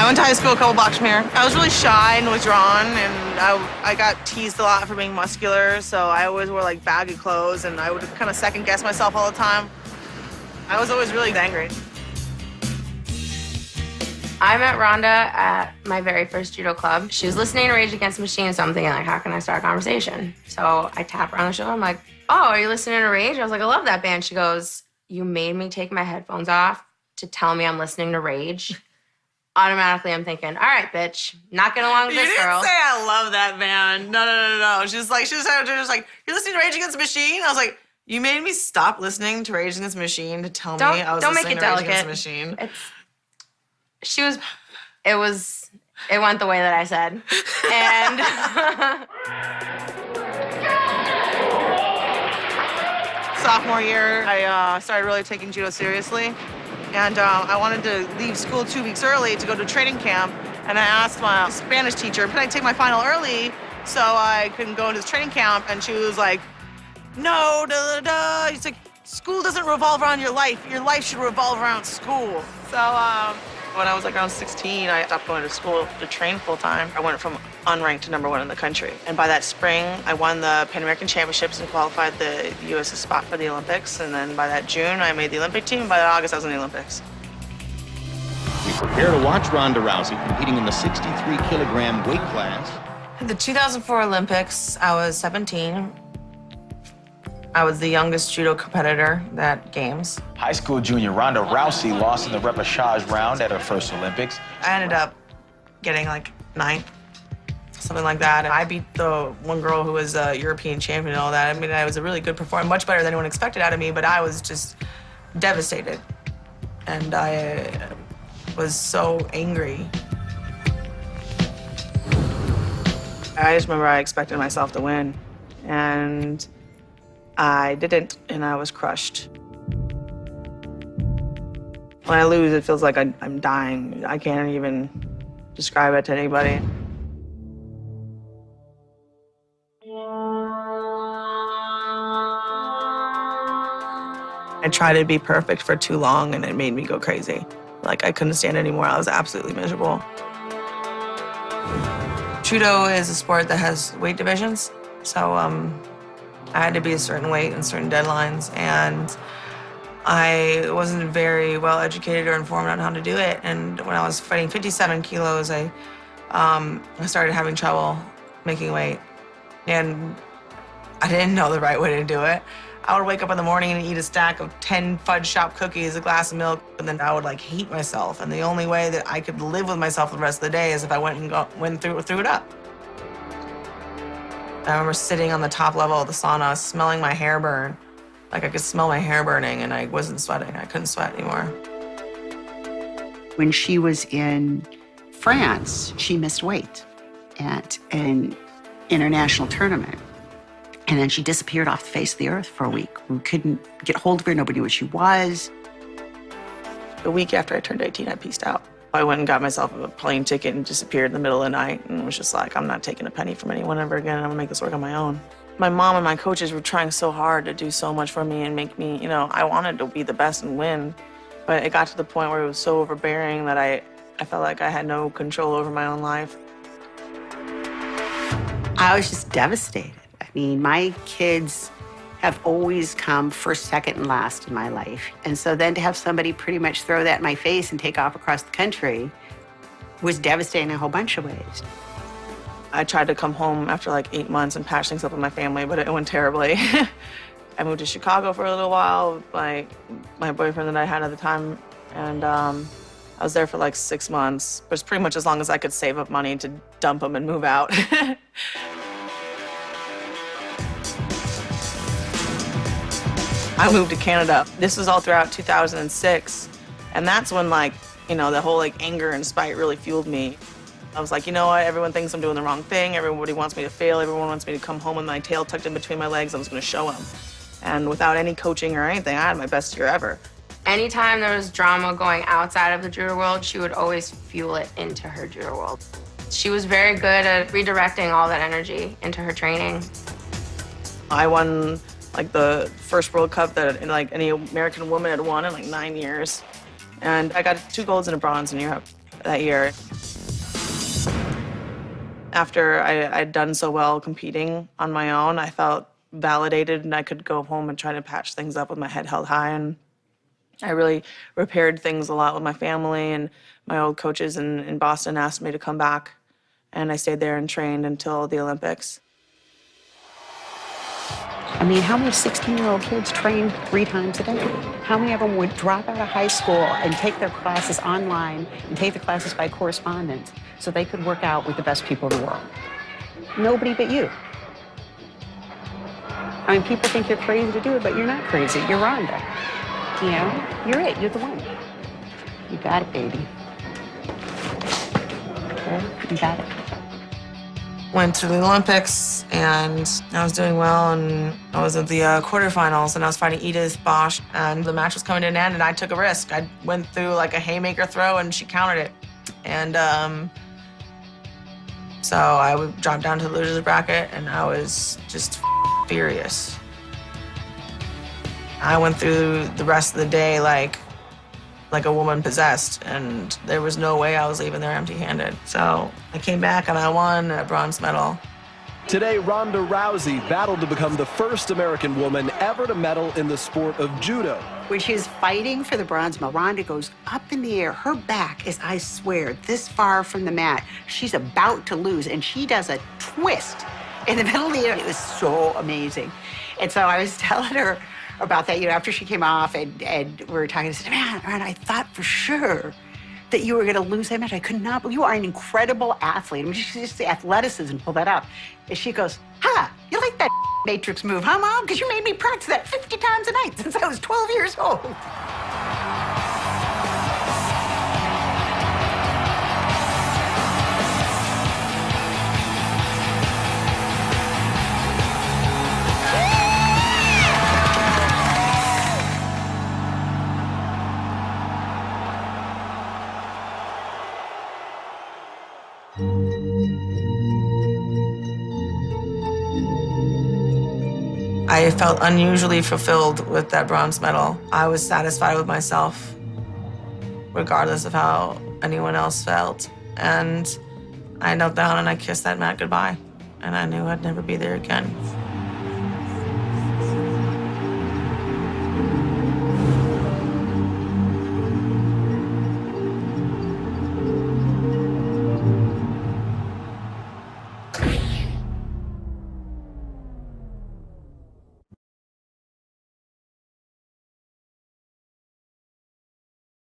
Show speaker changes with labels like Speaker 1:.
Speaker 1: went to high school a couple blocks from here. I was really shy and withdrawn, and I got teased a lot for being muscular, so I always wore like baggy clothes, and I would kind of second guess myself all the time. I was always really angry.
Speaker 2: I met Ronde at my very first judo club. She was listening to Rage Against the Machine, so I'm thinking, like, how can I start a conversation? So I tap her on the shoulder. I'm like, oh, are you listening to Rage? I was like, I love that band. She goes, you made me take my headphones off to tell me I'm listening to Rage. Automatically, I'm thinking, all right, bitch, not getting along with this girl.
Speaker 1: You didn't say I love that band. No. She's like, you're listening to Rage Against the Machine? I was like, you made me stop listening to Rage Against the Machine to tell me I was listening to Rage Against the Machine.
Speaker 2: It went the way that I said. And
Speaker 1: sophomore year, I started really taking judo seriously. And I wanted to leave school 2 weeks early to go to training camp. And I asked my Spanish teacher, can I take my final early so I couldn't go into this training camp? And she was like, no, He's like, school doesn't revolve around your life. Your life should revolve around school. So when I was like around 16, I stopped going to school to train full time. I went from unranked to #1 in the country. And by that spring, I won the Pan American Championships and qualified the U.S. spot for the Olympics. And then by that June, I made the Olympic team. And by that August, I was in the Olympics.
Speaker 3: We prepare to watch Ronde Rousey competing in the 63-kilogram weight class.
Speaker 1: The 2004 Olympics, I was 17. I was the youngest judo competitor at Games.
Speaker 4: High school junior Ronde Rousey lost in the repechage round at her first Olympics.
Speaker 1: I ended up getting like 9th, something like that. And I beat the one girl who was a European champion and all that. I mean, I was a really good performer, much better than anyone expected out of me, but I was just devastated. And I was so angry. I just remember I expected myself to win, and I didn't, and I was crushed. When I lose, it feels like I'm dying. I can't even describe it to anybody. I tried to be perfect for too long, and it made me go crazy. Like, I couldn't stand it anymore. I was absolutely miserable. Judo is a sport that has weight divisions, so I had to be a certain weight and certain deadlines, and I wasn't very well educated or informed on how to do it. And when I was fighting 57 kilos, I started having trouble making weight, and I didn't know the right way to do it. I would wake up in the morning and eat a stack of 10 fudge shop cookies, a glass of milk, and then I would like hate myself. And the only way that I could live with myself the rest of the day is if I went through it up. I remember sitting on the top level of the sauna, smelling my hair burn. Like I could smell my hair burning, and I wasn't sweating. I couldn't sweat anymore.
Speaker 5: When she was in France, she missed weight at an international tournament. And then she disappeared off the face of the earth for a week. We couldn't get hold of her. Nobody knew where she was.
Speaker 1: The week after I turned 18, I peaced out. I went and got myself a plane ticket and disappeared in the middle of the night, and was just like, I'm not taking a penny from anyone ever again. I'm gonna make this work on my own. My mom and my coaches were trying so hard to do so much for me and make me, I wanted to be the best and win. But it got to the point where it was so overbearing that I felt like I had no control over my own life.
Speaker 5: I was just devastated. I mean, my kids have always come first, second, and last in my life. And so then to have somebody pretty much throw that in my face and take off across the country was devastating in a whole bunch of ways.
Speaker 1: I tried to come home after like 8 months and patch things up with my family, but it went terribly. I moved to Chicago for a little while with my boyfriend that I had at the time, and I was there for like 6 months. It was pretty much as long as I could save up money to dump him and move out. I moved to Canada. This was all throughout 2006, and that's when the whole anger and spite really fueled me. I was like, you know what, everyone thinks I'm doing the wrong thing, everybody wants me to fail, everyone wants me to come home with my tail tucked in between my legs. I was gonna show them. And without any coaching or anything, I had my best year ever.
Speaker 2: Anytime there was drama going outside of the judo world, she would always fuel it into her judo world. She was very good at redirecting all that energy into her training.
Speaker 1: I won the first World Cup that any American woman had won in 9 years. And I got 2 golds and a bronze in Europe that year. After I'd done so well competing on my own, I felt validated and I could go home and try to patch things up with my head held high. And I really repaired things a lot with my family, and my old coaches in Boston asked me to come back, and I stayed there and trained until the Olympics.
Speaker 5: I mean, how many 16-year-old kids train 3 times a day? How many of them would drop out of high school and take their classes online and take the classes by correspondence so they could work out with the best people in the world? Nobody but you. I mean, people think you're crazy to do it, but you're not crazy. You're Ronde. You know, you're it. You're the one. You got it, baby. Okay? You got it.
Speaker 1: Went to the Olympics, and I was doing well, and I was at the quarterfinals, and I was fighting Edith Bosch, and the match was coming to an end, and I took a risk. I went through like a haymaker throw, and she countered it. And so I would drop down to the loser's bracket, and I was just furious. I went through the rest of the day like a woman possessed, and there was no way I was leaving there empty-handed. So I came back and I won a bronze medal.
Speaker 6: Today, Ronde Rousey battled to become the first American woman ever to medal in the sport of judo.
Speaker 5: When she is fighting for the bronze medal, Ronde goes up in the air. Her back is, I swear, this far from the mat. She's about to lose, and she does a twist in the middle of the air. It was so amazing. And so I was telling her about that, you know, after she came off, and we were talking. I said, man, I thought for sure that you were going to lose that match. I could not believe you are an incredible athlete. I mean, just the athleticism, pull that up. And she goes, you like that matrix move, huh, Mom? Because you made me practice that 50 times a night since I was 12 years old.
Speaker 1: I felt unusually fulfilled with that bronze medal. I was satisfied with myself, regardless of how anyone else felt. And I knelt down and I kissed that mat goodbye. And I knew I'd never be there again.